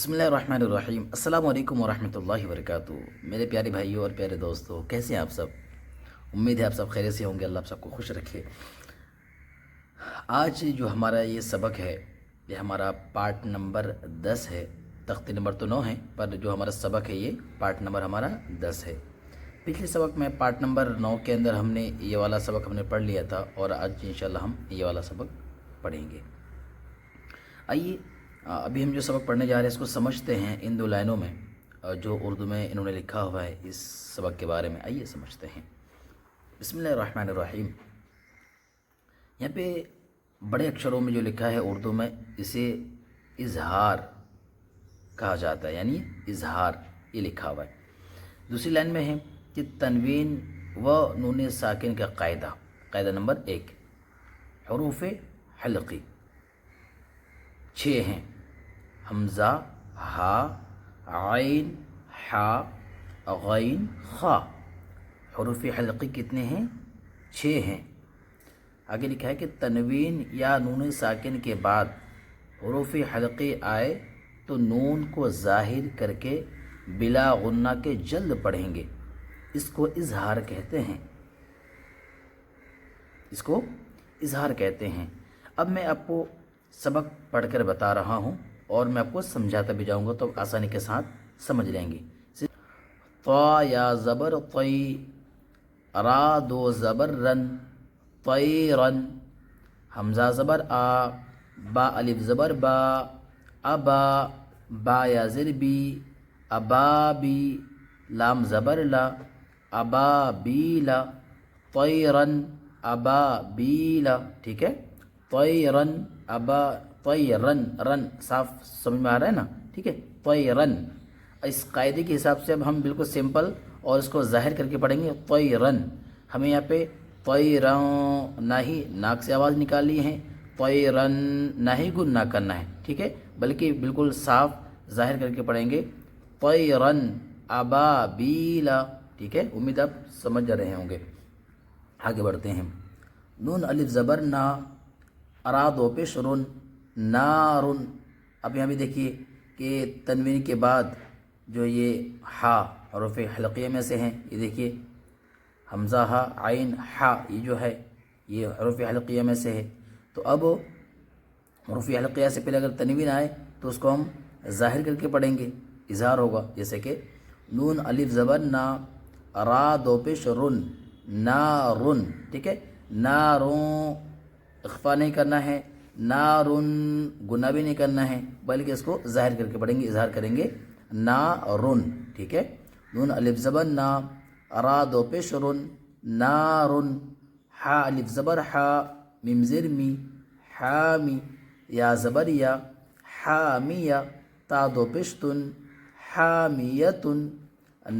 بسم اللہ الرحمن الرحیم۔ السلام علیکم ورحمۃ اللہ وبرکاتہ۔ میرے پیارے بھائیوں اور پیارے دوستوں، کیسے ہیں آپ سب؟ امید ہے آپ سب خیریت سے ہوں گے۔ اللہ آپ سب کو خوش رکھے۔ آج جو ہمارا یہ سبق ہے، یہ ہمارا پارٹ نمبر 10 ہے۔ تختی نمبر تو 9 ہے، پر جو ہمارا سبق ہے یہ پارٹ نمبر ہمارا 10 ہے۔ پچھلے سبق میں پارٹ نمبر 9 کے اندر ہم نے یہ والا سبق ہم نے پڑھ لیا تھا، اور آج انشاءاللہ ہم یہ والا سبق پڑھیں گے۔ آئیے ابھی ہم جو سبق پڑھنے جا رہے ہیں اس کو سمجھتے ہیں ان دو لائنوں میں جو اردو میں انہوں نے لکھا ہوا ہے اس سبق کے بارے میں۔ آئیے سمجھتے ہیں۔ بسم اللہ الرحمن الرحیم۔ یہاں پہ بڑے اکشروں میں جو لکھا ہے اردو میں، اسے اظہار کہا جاتا ہے، یعنی اظہار یہ لکھا ہوا ہے۔ دوسری لائن میں ہے کہ تنوین و نون ساکن کا قاعدہ۔ قاعدہ نمبر 1، حروف حلقی 6 ہیں: حمزہ، ہا، عین، حا، غین، خا۔ حروف حلقی کتنے ہیں؟ 6 ہیں۔ آگے لکھا ہے کہ تنوین یا نون ساکن کے بعد حروف حلقی آئے تو نون کو ظاہر کر کے بلا غنہ کے جلد پڑھیں گے، اس کو اظہار کہتے ہیں۔ اس کو اظہار کہتے ہیں۔ اب میں آپ کو سبق پڑھ کر بتا رہا ہوں اور میں آپ کو سمجھاتا بھی جاؤں گا تو آسانی کے ساتھ سمجھ لیں گے۔ طا یا زبر طی، را دو زبر رن، طیرن۔ حمزہ زبر آ، با الف زبر با، ابا، با یا زر بی، ابابی، لام زبر لا، ابابیلا، طیرن، ابابیلا۔ ٹھیک ہے، طیرن، طیرن، رن صاف سمجھ میں آ رہا ہے نا؟ ٹھیک ہے، طیرن۔ اس قاعدے کے حساب سے اب ہم بالکل سمپل اور اس کو ظاہر کر کے پڑھیں گے۔ طیرن، ہمیں یہاں پہ طیرن نہ ہی ناک سے آواز نکالنی ہے، طیرن نہ ہی گن نہ کرنا ہے، ٹھیک ہے، بلکہ بالکل صاف ظاہر کر کے پڑھیں گے۔ طیرن ابابیلا۔ ٹھیک ہے، امید آپ سمجھ جا رہے ہوں گے۔ آگے بڑھتے ہیں۔ نون الف زبر نا، را دو پیش رن، نارن۔ اب یہاں بھی دیکھیے کہ تنوین کے بعد جو یہ ہا حروف حلقیہ میں سے ہیں، یہ دیکھیے حمزہ، ہا، عین، ہا، یہ جو ہے یہ حروف حلقیہ میں سے ہے۔ تو اب حروف حلقیہ سے پہلے اگر تنوین آئے تو اس کو ہم ظاہر کر کے پڑھیں گے، اظہار ہوگا۔ جیسے کہ نون الف زبر نا، را دو پیش رن، نارن۔ ٹھیک ہے، نارون اخفا نہیں کرنا ہے، نارن گنہ بھی نہیں کرنا ہے، بلکہ اس کو ظاہر کر کے پڑھیں گے، اظہار کریں گے، نارن۔ ٹھیک ہے، نون الف زبر نا، را دو پیش رن، نارن۔ حا الف زبر حا، میم زیر می، حامی، یا زبر یا، حامیہ، تا دو پیش تن، حامیتن،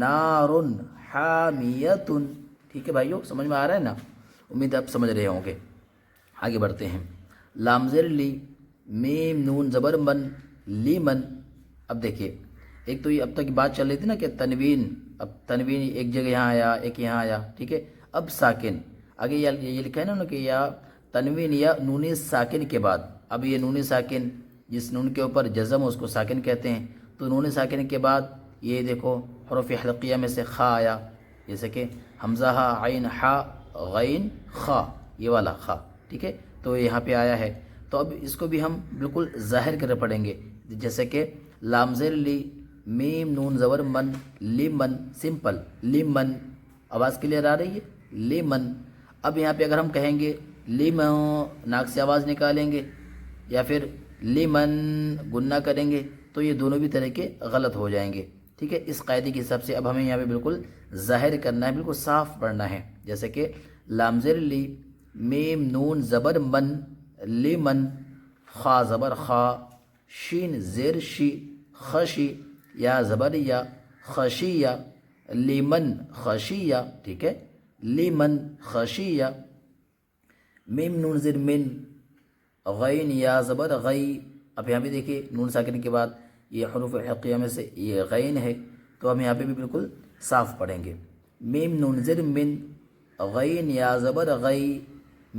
نارن حامیتن۔ ٹھیک ہے بھائیو، سمجھ میں آ رہا ہے نا؟ امید آپ سمجھ رہے ہوں گے۔ آگے بڑھتے ہیں۔ لام زیر لی، میم نون زبر من، لیمن۔ اب دیکھیے، ایک تو یہ اب تک کی بات چل رہی تھی نا کہ تنوین، اب تنوین ایک جگہ یہاں آیا، ایک یہاں آیا، ٹھیک ہے۔ اب ساکن، آگے یہ لکھا ہے نا کہ یا تنوین یا نون ساکن کے بعد، اب یہ نون ساکن جس نون کے اوپر جزم اس کو ساکن کہتے ہیں، تو نون ساکن کے بعد یہ دیکھو حروف حلقیہ میں سے خا آیا، جیسے کہ حمزہ، ہا، عین، حا، غین، خا، یہ والا خا، ٹھیک ہے، تو یہاں پہ آیا ہے۔ تو اب اس کو بھی ہم بالکل ظاہر کر پڑھیں گے، جیسے کہ لام زیر لی، میم نون زبر من، لیمن۔ سمپل، لیمن، آواز کلیئر آ رہی ہے؟ لیمن۔ اب یہاں پہ اگر ہم کہیں گے لیمن، ناک سے آواز نکالیں گے، یا پھر لیمن گنہ کریں گے، تو یہ دونوں بھی طرح کے غلط ہو جائیں گے، ٹھیک ہے۔ اس قاعدے کے حساب سے اب ہمیں یہاں پہ بالکل ظاہر کرنا ہے، بالکل صاف پڑھنا ہے، جیسے کہ لام زیر لی، میم نون زبر من، لیمن، خا زبر خا، شین زیر شی، خشی، یا زبر یا، خشیہ، لیمن خشیہ۔ ٹھیک ہے، لیمن خشیہ۔ میم نون زیر من، غین یا زبر غی۔ اب یہاں بھی دیکھیے نون ساکن کے بعد یہ حروف حلقیہ میں سے یہ غین ہے، تو ہم یہاں پہ بھی بالکل صاف پڑھیں گے۔ میم نون زیر من، غین یا زبر غی،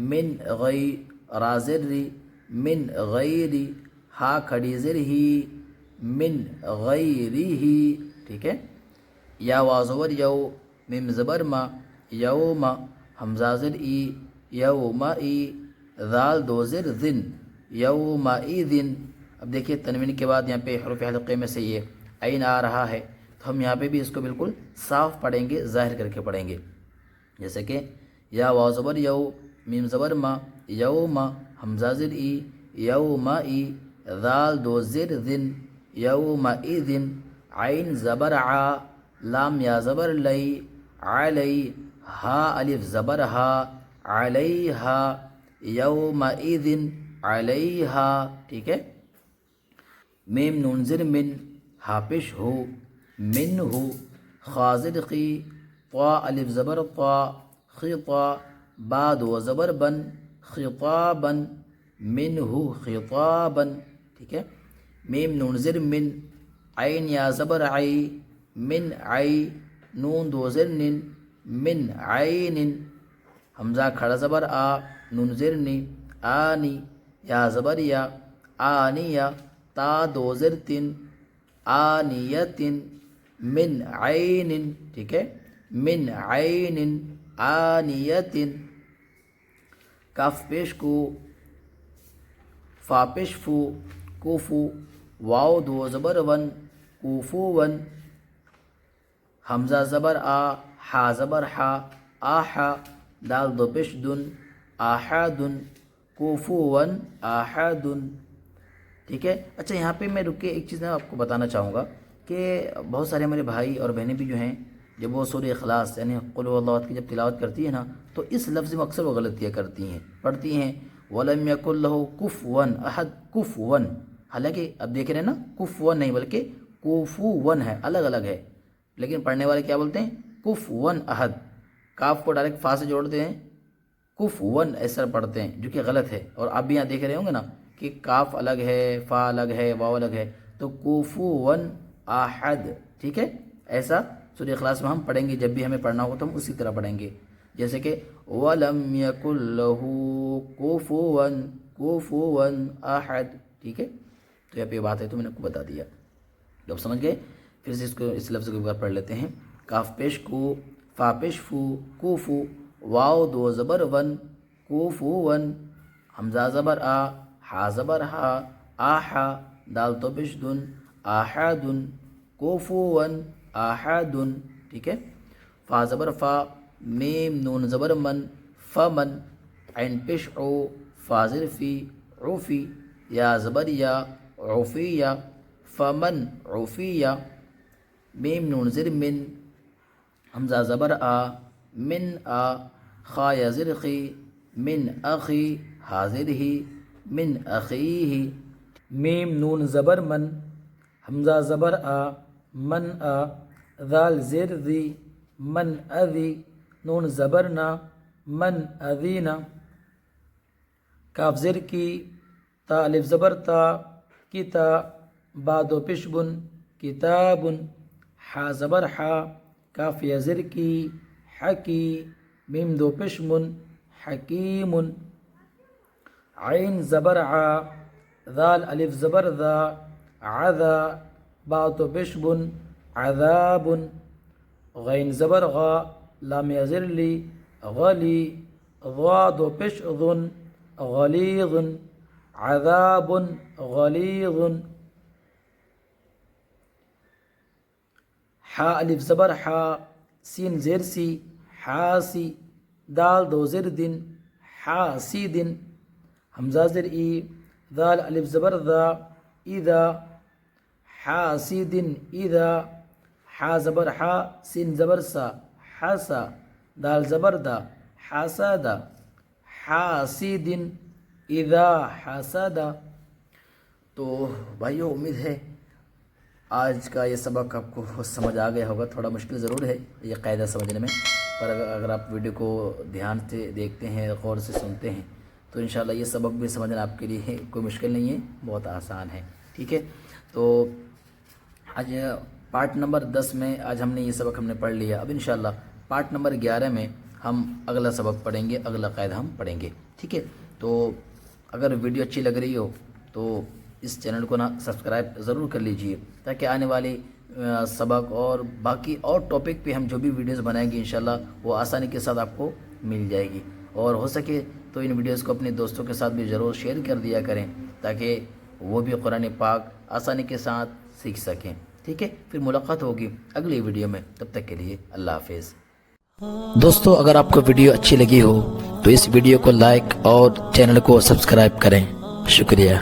من غی، را زر ری، من غیری، ہا کھڑی زر ہی، من غیرہ، ٹھیک ہے. یا وازور یو، میم زبر ما، یوم، حمزہ زر ای، یوم ای، ذال دو زر ذن، یوم ایذن. اب دیکھیے تنوین کے بعد یہاں پہ حروف حلقے میں سے یہ عین آ رہا ہے، تو ہم یہاں پہ بھی اس کو بالکل صاف پڑھیں گے، ظاہر کر کے پڑھیں گے. جیسے کہ یا واو زبر یو، میم زبر ما، یوم، حمزہ زر ای، یوم ای، ذال دو زر ذن، یوم ایذن، عین زبر ع، لام یا زبر لی، علی، ہا الف زبر ہا، علیہا، یوم ایذن علیہا، ٹھیک ہے. میم نون زر من، ہاپش ہو، من ہو، خا زر خی، طا الف زبر طا، خطا، با دو زبر بن، خطابا، من ہو خطابا، ٹھیک ہے. میم نون زر من، عین یا زبر عی، من عی، نون دو زر نن، من عین، حمزہ کھڑا زبر آ، نون زر نی، آنی، یا زبر یا، آنیہ، تا دو زر تن، آنیتن، من عین، ٹھیک ہے. من عین آنیتن، کاف پیش کو، فا پیش فو، کوفو، واو دو زبر ون، کوفو ون، حمزہ زبر آ، حا زبر حا، آحا، دال دو پیش دن، آحادن، کوفو ون آحادن، ٹھیک ہے. اچھا یہاں پہ میں رک کے ایک چیز میں آپ کو بتانا چاہوں گا کہ بہت سارے ہمارے بھائی اور بہنیں بھی جو ہیں، جب وہ سورہ اخلاص یعنی قل هو اللہ احد کی جب تلاوت کرتی ہے نا، تو اس لفظ میں اکثر وہ غلطیاں کرتی ہیں، پڑھتی ہیں وَلَمْ يَكُنْ لَهُ كُفُوًا أَحَدٌ، كُفُوًا، حالانکہ اب دیکھ رہے ہیں نا کفون نہیں بلکہ کوفون ہے، الگ الگ ہے، لیکن پڑھنے والے کیا بولتے ہیں کفون احد، کاف کو ڈائریکٹ فا سے جوڑتے ہیں، کفون ایسا پڑھتے ہیں جو کہ غلط ہے. اور آپ بھی یہاں دیکھ رہے ہوں گے نا کہ کاف الگ ہے، فا الگ ہے، واو الگ ہے، تو کوفون احد، ٹھیک ہے. ایسا سورہ اخلاص میں ہم پڑھیں گے، جب بھی ہمیں پڑھنا ہوگا تو ہم اسی طرح پڑھیں گے، جیسے کہ وَلَمْ يَكُنْ لَهُ كُفُوًا كُفُوًا أَحَدٌ، ٹھیک ہے. تو یہاں پہ یہ بات ہے تو میں نے آپ کو بتا دیا. جب سمجھ گئے پھر سے اس لفظ کو ایک بار پڑھ لیتے ہیں. کاف پیش کو، فا پیش فو، کوفو، واو دو زبر ون، کوفو ون، حمزہ زبر آ، حا زبر ہا، آحا، دال تو پیش دن، آحادن، کوفو ون آحادن، ٹھیک ہے. فا زبر فا، میم نون زبر من، فمن، عین پیش او، فا زر فی، عفی، یا زبر یا، عفیہ، فمن عفیہ، میم نون زر من، حمزہ زبر آ، من آ، خا یا زر خی، من اخی، حاضر ہی، من اخیہ، میم نون زبر من، حمزہ زبر آ، من آ، ذال زر ذی، من اذی، نون زبر نا، من اذینا، کاف زر کی، تا الف زبر تا، کتا، با دو پیش بن، کتابن، حا زبر حا، کاف یا زر کی، حکی، میم دو پیش من، حکیم، عین زبر ع، ذال الف زبر ذا، عذا، با تو پیش بن، عذاب، غین زبر غا، لام یا زر لی، غلی، ضا دو پیش ظن، غلیظ، عذاب غلیظ، حا الف زبر حا، سین زیر سی، حاسی، دال دو زر دن، حاسدن، حمزہ زر ای، ذال الف زبر ذا، اذا، حاسدن اذا، حا زبر حا، سین زبر سا، حسا، دال زبر دا، حسدا، حاسدن اذا حسدا. تو بھائیو امید ہے آج کا یہ سبق آپ کو سمجھ آ گیا ہوگا. تھوڑا مشکل ضرور ہے یہ قاعدہ سمجھنے میں، پر اگر آپ ویڈیو کو دھیان سے دیکھتے ہیں، غور سے سنتے ہیں، تو انشاءاللہ یہ سبق بھی سمجھنا آپ کے لیے کوئی مشکل نہیں ہے، بہت آسان ہے. ٹھیک ہے، تو آج پارٹ نمبر 10 میں آج ہم نے یہ سبق ہم نے پڑھ لیا. اب انشاءاللہ پارٹ نمبر 11 میں ہم اگلا سبق پڑھیں گے، اگلا قاعدہ ہم پڑھیں گے. ٹھیک ہے، تو اگر ویڈیو اچھی لگ رہی ہو تو اس چینل کو نا سبسکرائب ضرور کر لیجئے تاکہ آنے والی سبق اور باقی اور ٹاپک پہ ہم جو بھی ویڈیوز بنائیں گے انشاءاللہ وہ آسانی کے ساتھ آپ کو مل جائے گی. اور ہو سکے تو ان ویڈیوز کو اپنے دوستوں کے ساتھ بھی ضرور شیئر کر دیا کریں تاکہ وہ بھی قرآن پاک آسانی کے ساتھ سیکھ سکیں. ٹھیک ہے, پھر ملاقات ہوگی اگلی ویڈیو میں, تب تک کے لیے اللہ حافظ. دوستو اگر آپ کو ویڈیو اچھی لگی ہو تو اس ویڈیو کو لائک اور چینل کو سبسکرائب کریں. شکریہ.